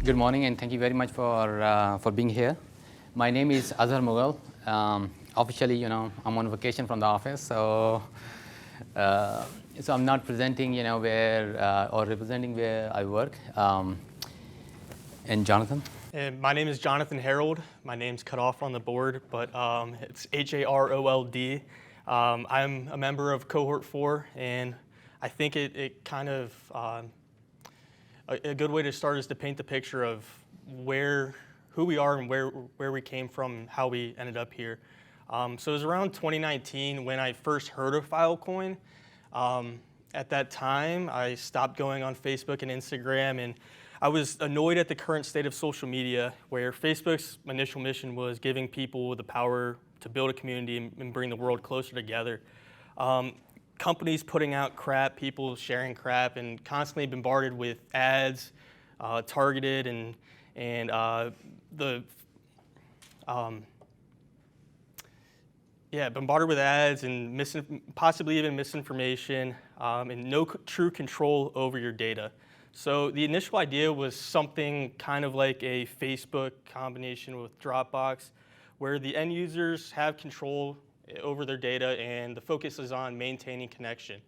Good morning, and thank you very much for being here. My name is Azher Mughal. Officially, I'm on vacation from the office, so I'm not presenting, where or representing where I work. And Jonathan. And my name is Jonathan Harold. My name's cut off on the board, but it's Harold. I'm a member of Cohort 4, and I think it kind of a good way to start is to paint the picture of who we are and where we came from and how we ended up here. So it was around 2019 when I first heard of Filecoin. At that time, I stopped going on Facebook and Instagram, and I was annoyed at the current state of social media, where Facebook's initial mission was giving people the power to build a community and bring the world closer together. Companies putting out crap, people sharing crap, and constantly bombarded with ads, targeted bombarded with ads and possibly even misinformation, and no true control over your data. So the initial idea was something kind of like a Facebook combination with Dropbox, where the end users have control over their data and the focus is on maintaining connection.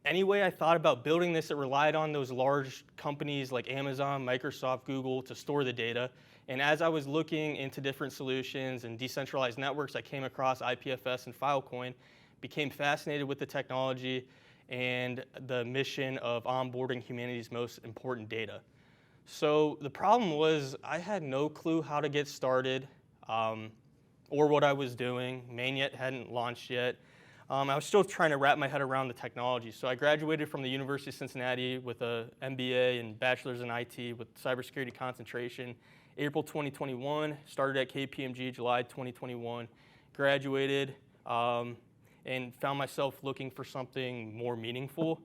Anyway, I thought about building this, it relied on those large companies like Amazon, Microsoft, Google to store the data. And as I was looking into different solutions and decentralized networks, I came across IPFS and Filecoin, became fascinated with the technology and the mission of onboarding humanity's most important data. So the problem was I had no clue how to get started or what I was doing. Mainnet hadn't launched yet. I was still trying to wrap my head around the technology. So I graduated from the University of Cincinnati with an MBA and bachelor's in IT with cybersecurity concentration. April 2021, started at KPMG July 2021, graduated, and found myself looking for something more meaningful.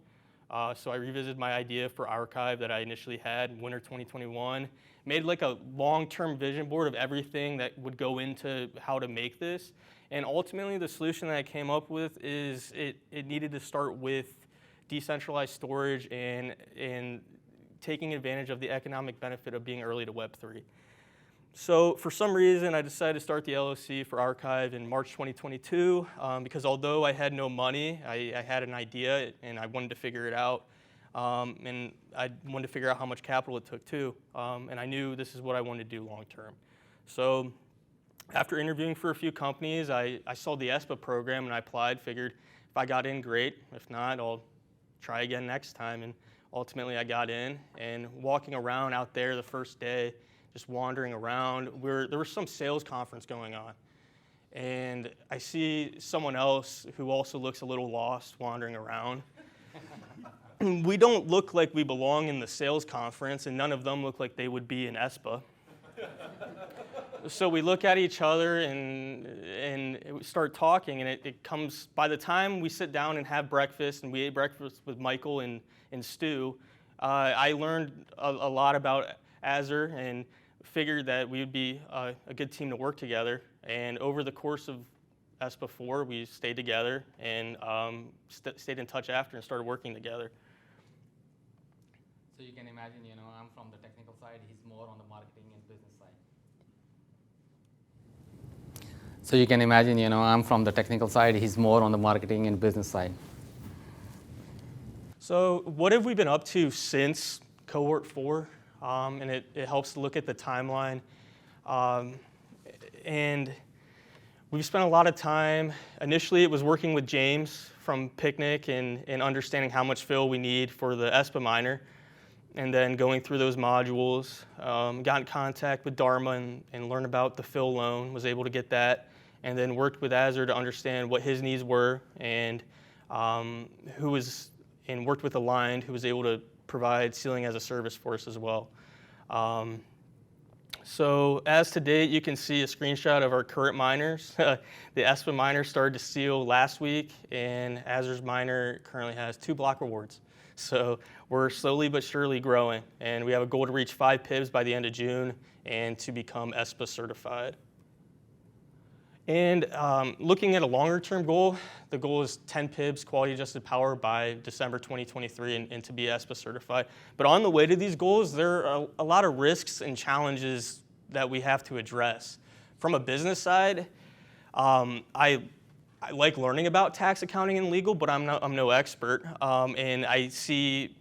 So I revisited my idea for OurChive that I initially had in winter 2021, made like a long-term vision board of everything that would go into how to make this. And ultimately, the solution that I came up with is it needed to start with decentralized storage and taking advantage of the economic benefit of being early to Web3. So for some reason, I decided to start the LLC for OurChive in March 2022 because although I had no money, I had an idea and I wanted to figure it out. And I wanted to figure out how much capital it took too. And I knew this is what I wanted to do long term. So after interviewing for a few companies, I saw the ESPA program and I applied, figured if I got in, great. If not, I'll try again next time. And ultimately I got in, and walking around out there the first day, just wandering around, there was some sales conference going on. And I see someone else who also looks a little lost wandering around. We don't look like we belong in the sales conference, and none of them look like they would be in ESPA. So we look at each other and start talking, and it comes, by the time we sit down and have breakfast, and we ate breakfast with Michael and Stu, I learned a lot about Azher and figured that we would be a good team to work together. And over the course of ESPA 4, we stayed together and stayed in touch after and started working together. So you can imagine, I'm from the technical side, he's more on the marketing and business side. So you can imagine, I'm from the technical side, he's more on the marketing and business side. So what have we been up to since Cohort 4? And it helps to look at the timeline. And we've spent a lot of time, initially it was working with James from Picnic and understanding how much fill we need for the ESPA miner, and then going through those modules, got in contact with Dharma and learned about the fill loan, was able to get that, and then worked with Azher to understand what his needs were, and worked with Aligned, who was able to provide sealing as a service for us as well. So as to date, you can see a screenshot of our current miners. The ESPA miner started to seal last week, and Azher's miner currently has 2 block rewards. So we're slowly but surely growing, and we have a goal to reach 5 PIBs by the end of June and to become ESPA certified. And looking at a longer-term goal, the goal is 10 PIBs, quality-adjusted power, by December 2023, and to be ESPA certified. But on the way to these goals, there are a lot of risks and challenges that we have to address. From a business side, I like learning about tax, accounting, and legal, but I'm no expert. And I see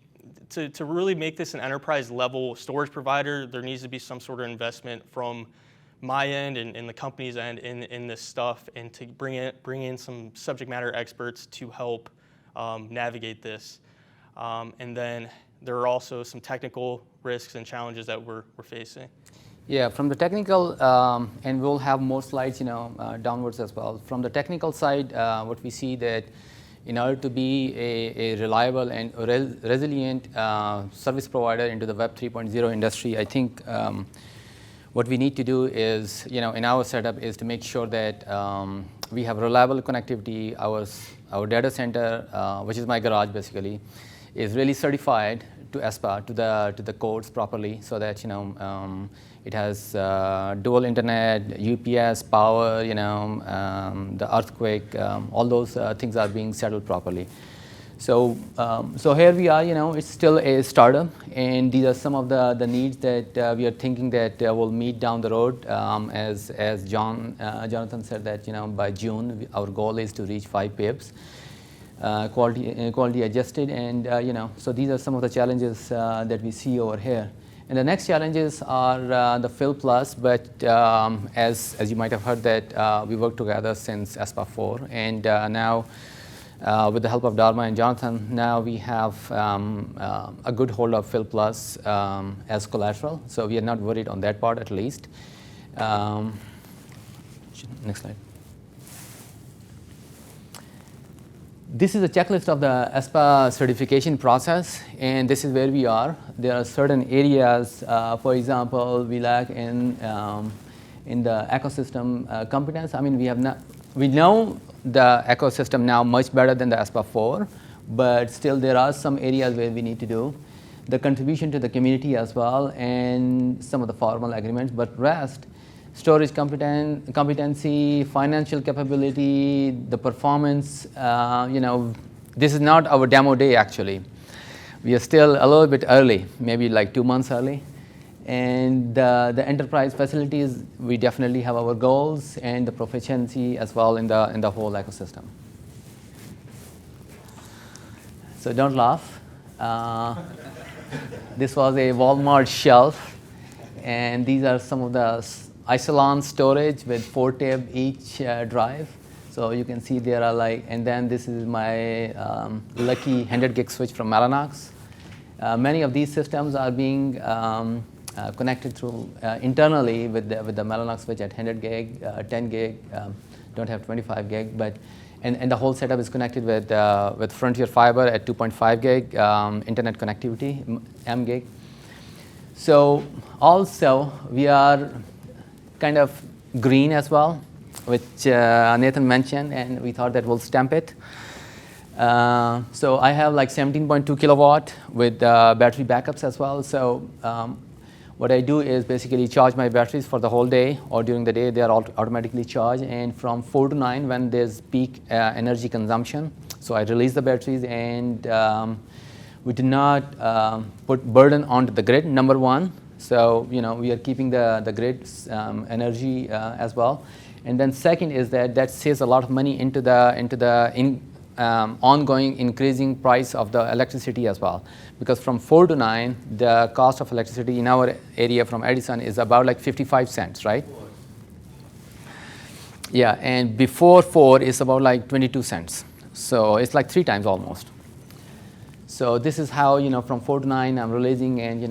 to really make this an enterprise-level storage provider, there needs to be some sort of investment from my end and the company's end in this stuff, and to bring in some subject matter experts to help navigate this. And then there are also some technical risks and challenges that we're facing. Yeah, from the technical, and we'll have more slides, downwards as well. From the technical side, what we see that in order to be a reliable and resilient service provider into the Web 3.0 industry, I think what we need to do is, in our setup, is to make sure that we have reliable connectivity. Our data center, which is my garage basically, is really certified to ESPA, to the codes properly, so that it has dual internet, UPS, power, the earthquake, all those things are being settled properly. So here we are, it's still a startup, and these are some of the needs that we are thinking that will meet down the road. As Jonathan said that, by June, our goal is to reach 5 PIBs. Quality adjusted, and so these are some of the challenges that we see over here. And the next challenges are the Fill Plus, but as you might have heard that we work together since ESPA 4, and now with the help of Dharma and Jonathan, now we have a good hold of Fill Plus as collateral, so we are not worried on that part at least. Next slide. This is a checklist of the ESPA certification process, and this is where we are. There are certain areas, for example, we lack in the ecosystem competence. I mean, we know the ecosystem now much better than the ESPA 4, but still there are some areas where we need to do the contribution to the community as well, and some of the formal agreements, but rest, storage competency, financial capability, the performance, this is not our demo day actually. We are still a little bit early, maybe like 2 months early. And the enterprise facilities, we definitely have our goals, and the proficiency as well in the whole ecosystem. So don't laugh. This was a Walmart shelf, and these are some of the Isilon storage with 4 TB each drive. So you can see there are and then this is my lucky 100 gig switch from Mellanox. Many of these systems are being connected through internally with the Mellanox switch at 100 gig, 10 gig, don't have 25 gig, but and the whole setup is connected with Frontier Fiber at 2.5 gig internet connectivity, M gig. So also we are kind of green as well, which Nathan mentioned, and we thought that we'll stamp it. So I have 17.2 kilowatt with battery backups as well. So what I do is basically charge my batteries for the whole day, or during the day they are automatically charged, and from 4 to 9 when there's peak energy consumption, so I release the batteries, and we do not put burden onto the grid, number one. So we are keeping the grid energy as well, and then second is that saves a lot of money into the ongoing increasing price of the electricity as well, because from 4 to 9 the cost of electricity in our area from Edison is about 55 cents, right? Yeah, and before 4 is about 22 cents, so it's 3 times almost. So this is how from 4 to 9 I'm releasing, and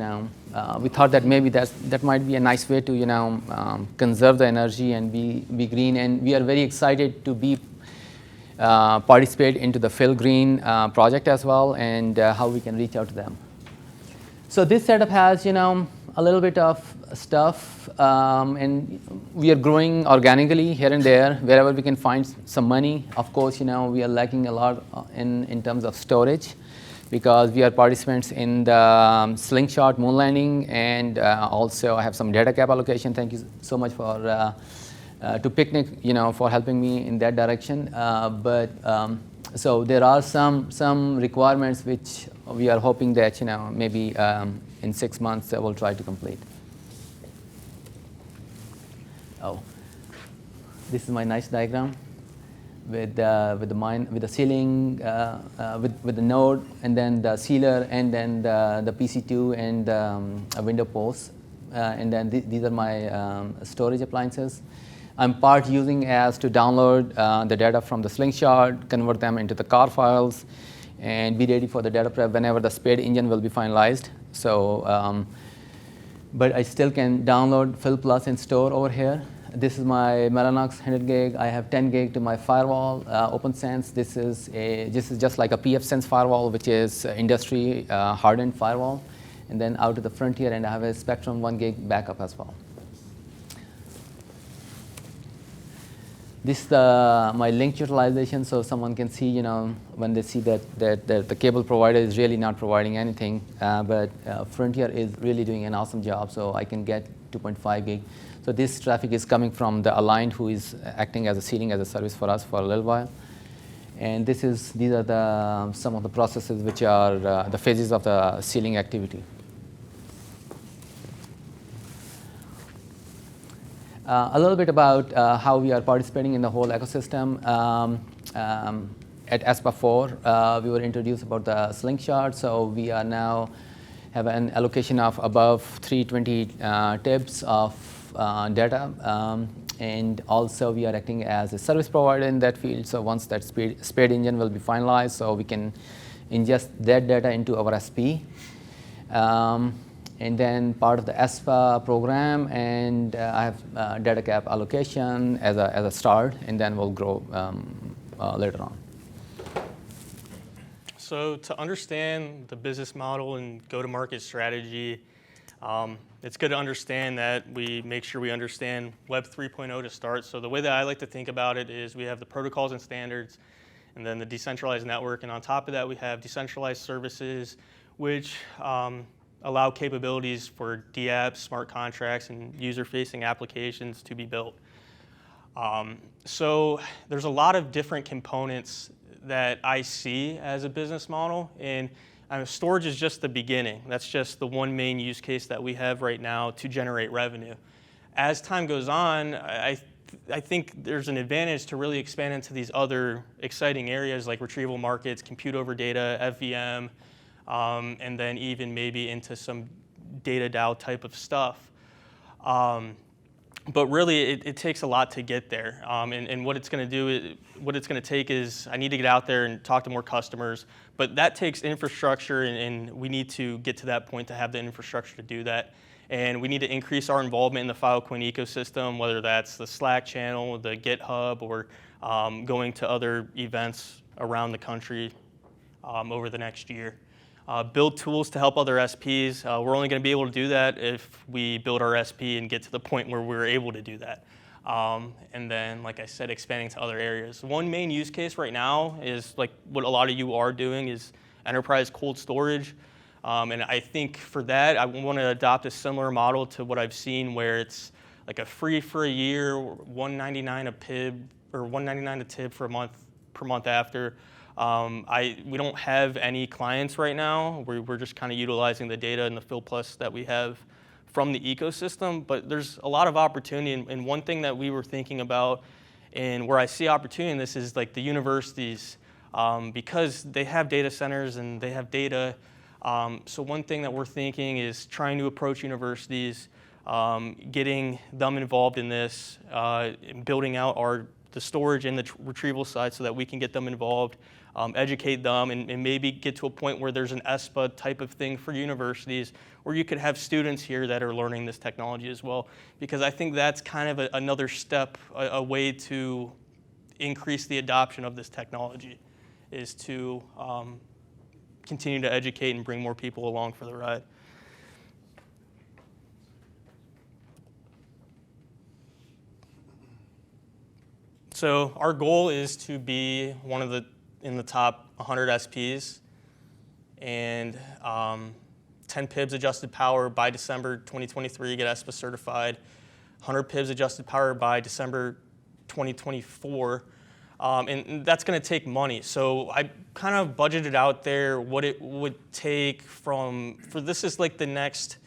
we thought that maybe that might be a nice way to conserve the energy and be green, and we are very excited to be participate into the Phil Green project as well, and how we can reach out to them. So this setup has a little bit of stuff, and we are growing organically here and there wherever we can find some money. Of course, we are lacking a lot in terms of storage, because we are participants in the Slingshot moon landing, and also I have some data cap allocation. Thank you so much for to Picnic, for helping me in that direction. So there are some requirements which we are hoping that maybe in 6 months we'll try to complete. Oh, this is my nice diagram with the ceiling, with the node, and then the sealer, and then the PC2 and a window post, and then these are my storage appliances. I'm part using as to download the data from the Slingshot, convert them into the car files, and be ready for the data prep whenever the SPADE engine will be finalized. So, but I still can download Fill Plus and store over here. This is my Mellanox 100 gig. I have 10 gig to my firewall, OpenSense. This is just like a pfSense firewall, which is industry hardened firewall. And then out to the Frontier, and I have a Spectrum 1 gig backup as well. This is my link utilization, so someone can see, when they see that the cable provider is really not providing anything, but Frontier is really doing an awesome job, so I can get 2.5 gig. So this traffic is coming from the Aligned, who is acting as a seeding as a service for us for a little while. And these are some of the processes which are the phases of the sealing activity. A little bit about how we are participating in the whole ecosystem. At ESPA 4, we were introduced about the Slingshot, so we are now have an allocation of above 320 TIBs of data, and also we are acting as a service provider in that field. So once that SPADE engine will be finalized, so we can ingest that data into our SP. And then part of the ESPA program, and I have data cap allocation as a start, and then we'll grow later on. So to understand the business model and go-to-market strategy, it's good to understand that we make sure we understand Web 3.0 to start. So the way that I like to think about it is we have the protocols and standards, and then the decentralized network, and on top of that we have decentralized services, which allow capabilities for DApps, smart contracts, and user-facing applications to be built. So there's a lot of different components that I see as a business model, and storage is just the beginning. That's just the one main use case that we have right now to generate revenue. As time goes on, I think there's an advantage to really expand into these other exciting areas like retrieval markets, compute over data, FVM, and then even maybe into some data DAO type of stuff. But really, it takes a lot to get there. And what it's going to do, what it's going to take is I need to get out there and talk to more customers. But that takes infrastructure, and we need to get to that point to have the infrastructure to do that. And we need to increase our involvement in the Filecoin ecosystem, whether that's the Slack channel, the GitHub, or going to other events around the country over the next year. Build tools to help other SPs. We're only going to be able to do that if we build our SP and get to the point where we're able to do that. And then, like I said, expanding to other areas. One main use case right now is like what a lot of you are doing is enterprise cold storage. And I think for that, I want to adopt a similar model to what I've seen where it's like a free for a year, $199 a PIB, or $199 a TIB for a month per month after. We don't have any clients right now. We're just kind of utilizing the data and the Fill Plus that we have from the ecosystem, but there's a lot of opportunity. And one thing that we were thinking about and where I see opportunity in this is like the universities, because they have data centers and they have data. So one thing that we're thinking is trying to approach universities, getting them involved in this, building out the storage and the retrieval side so that we can get them involved, educate them, and maybe get to a point where there's an ESPA type of thing for universities, where you could have students here that are learning this technology as well. Because I think that's kind of another step, a way to increase the adoption of this technology, is to continue to educate and bring more people along for the ride. So our goal is to be one of in the top 100 SPs and 10 PIBs adjusted power by December 2023, get ESPA certified. 100 pips adjusted power by December 2024. And that's going to take money. So I kind of budgeted out there what it would take for this is like the next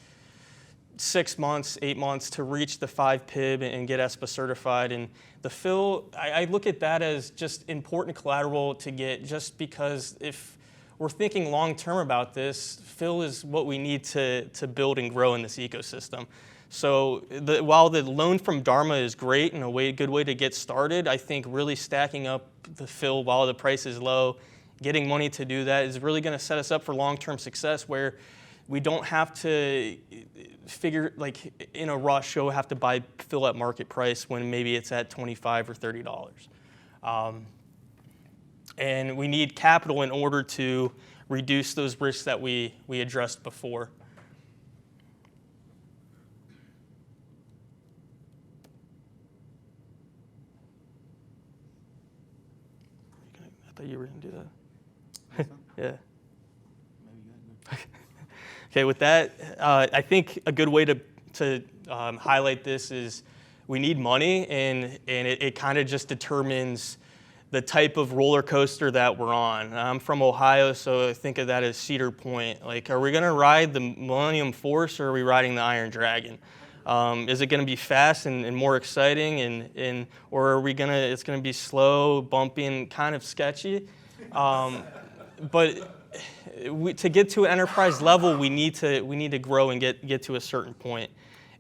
6 months, 8 months to reach the 5 PIB and get ESPA certified. And the fill, I look at that as just important collateral to get, just because if we're thinking long term about this, fill is what we need to build and grow in this ecosystem. So while the loan from Dharma is great and a good way to get started, I think really stacking up the fill while the price is low, getting money to do that is really going to set us up for long-term success, where we don't have to figure, like in a rush, you'll have to buy fill at market price when maybe it's at $25 or $30. And we need capital in order to reduce those risks that we addressed before. I thought you were going to do that. Yeah. Okay, with that, I think a good way to highlight this is we need money, and it kind of just determines the type of roller coaster that we're on. I'm from Ohio, so I think of that as Cedar Point. Like, are we going to ride the Millennium Force, or are we riding the Iron Dragon? Is it going to be fast and more exciting, or are we it's going to be slow, bumpy, and kind of sketchy? But to get to an enterprise level, we need to grow and get to a certain point.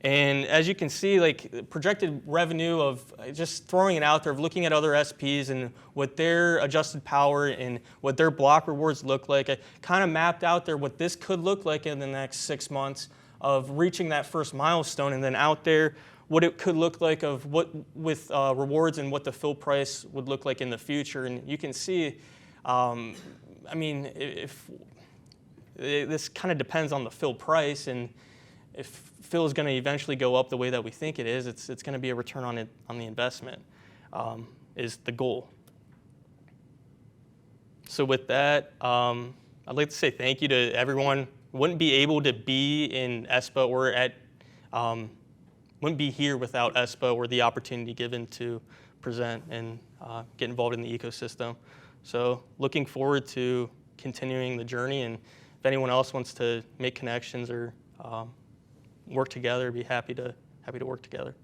And as you can see, like projected revenue of just throwing it out there, of looking at other SPs and what their adjusted power and what their block rewards look like, I kind of mapped out there what this could look like in the next 6 months of reaching that first milestone, and then out there what it could look like of with rewards and what the fill price would look like in the future. And you can see, I mean, if this kind of depends on the fill price, and if fill is going to eventually go up the way that we think it is, it's going to be a return on the investment, is the goal. So with that, I'd like to say thank you to everyone. Wouldn't be able to be in ESPA or wouldn't be here without ESPA or the opportunity given to present and get involved in the ecosystem. So looking forward to continuing the journey, and if anyone else wants to make connections or work together, be happy to work together.